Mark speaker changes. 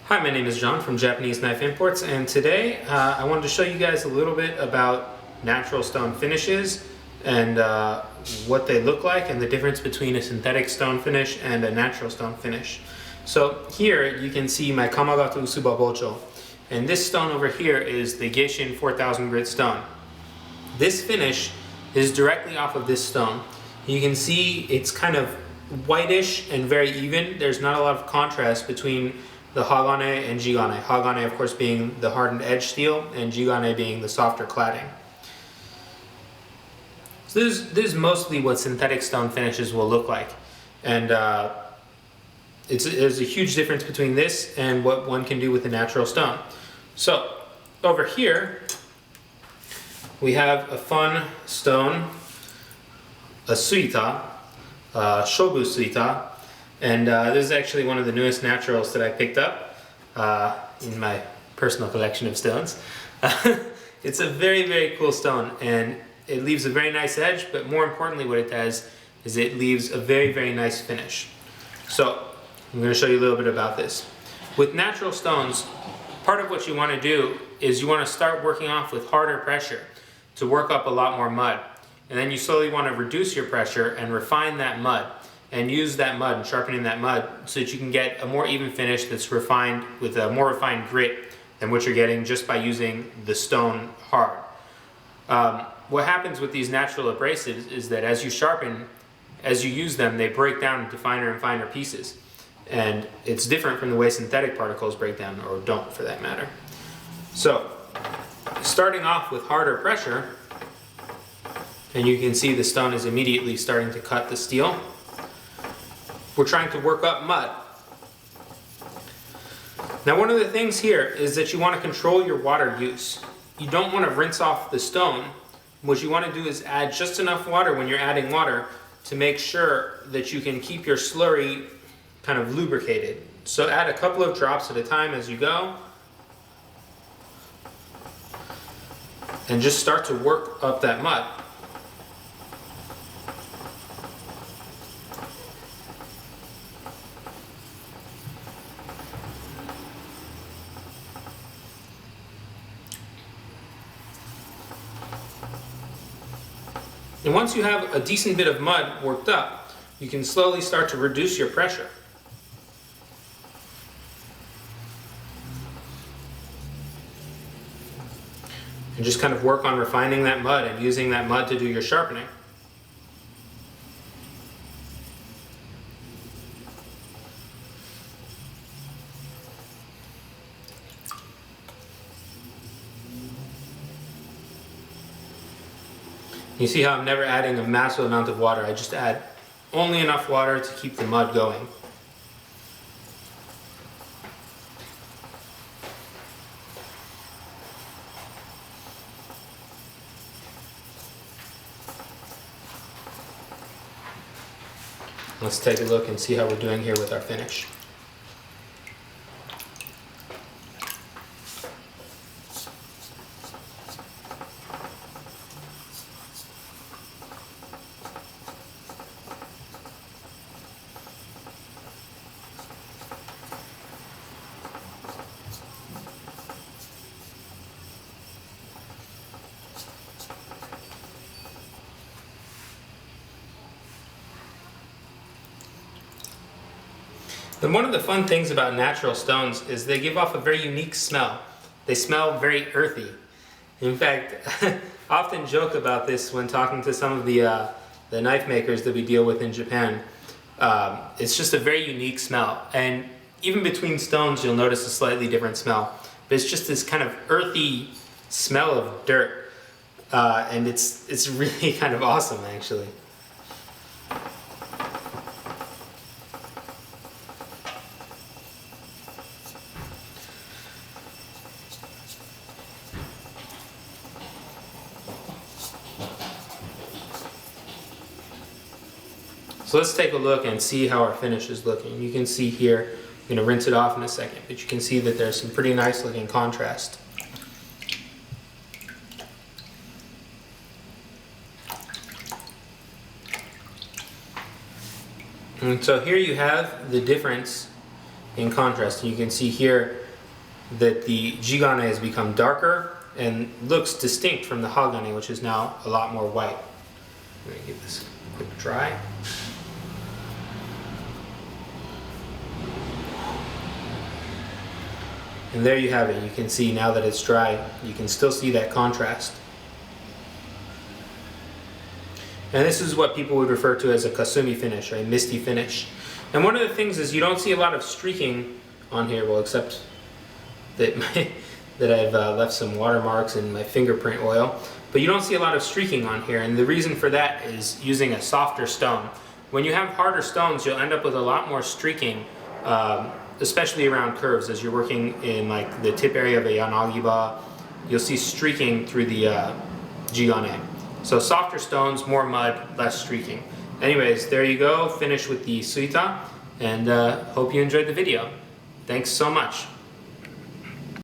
Speaker 1: Hi, my name is John from Japanese Knife Imports, and today I wanted to show you guys a little bit about natural stone finishes and what they look like and the difference between a synthetic stone finish and a natural stone finish. So here you can see my Kamagato Usuba Bocho, and this stone over here is the Geishin 4000 grit stone. This finish is directly off of this stone. You can see it's kind of whitish and very even. There's not a lot of contrast between the Hagane and Jigane. Hagane, of course, being the hardened edge steel, and Jigane being the softer cladding. So this is mostly what synthetic stone finishes will look like. And there's a huge difference between this and what one can do with a natural stone. So over here, we have a fun stone, a Suita, Shobu Suita. And this is actually one of the newest naturals that I picked up in my personal collection of stones. It's a very, very cool stone, and it leaves a very nice edge, but more importantly what it does is it leaves a very, very nice finish. So I'm going to show you a little bit about this. With natural stones, part of what you want to do is you want to start working off with harder pressure to work up a lot more mud. And then you slowly want to reduce your pressure and refine that mud, and use that mud and sharpening that mud so that you can get a more even finish that's refined with a more refined grit than what you're getting just by using the stone hard. What happens with these natural abrasives is that as you sharpen, as you use them, they break down into finer and finer pieces. And it's different from the way synthetic particles break down, or don't for that matter. So, starting off with harder pressure, and you can see the stone is immediately starting to cut the steel. We're trying to work up mud. Now, one of the things here is that you want to control your water use. You don't want to rinse off the stone. What you want to do is add just enough water when you're adding water to make sure that you can keep your slurry kind of lubricated. So add a couple of drops at a time as you go, and just start to work up that mud. And once you have a decent bit of mud worked up, you can slowly start to reduce your pressure. And just kind of work on refining that mud and using that mud to do your sharpening. You see how I'm never adding a massive amount of water. I just add only enough water to keep the mud going. Let's take a look and see how we're doing here with our finish. And one of the fun things about natural stones is they give off a very unique smell. They smell very earthy. In fact, I often joke about this when talking to some of the knife makers that we deal with in Japan. It's just a very unique smell. And even between stones, you'll notice a slightly different smell. But it's just this kind of earthy smell of dirt. And it's really kind of awesome, actually. So let's take a look and see how our finish is looking. You can see here, I'm going to rinse it off in a second, but you can see that there's some pretty nice looking contrast. And so here you have the difference in contrast. And you can see here that the Jigane has become darker and looks distinct from the Hagane, which is now a lot more white. I'm going to give this a quick dry. And there you have it. You can see now that it's dry, you can still see that contrast. And this is what people would refer to as a Kasumi finish, or a misty finish. And one of the things is you don't see a lot of streaking on here, well, except that that I've left some watermarks in my fingerprint oil. But you don't see a lot of streaking on here, and the reason for that is using a softer stone. When you have harder stones, you'll end up with a lot more streaking, especially around curves. As you're working in like the tip area of a yanagiba, you'll see streaking through the jigane. So softer stones, more mud, less streaking. Anyways, there you go, finish with the Suita, and hope you enjoyed the video. Thanks so much.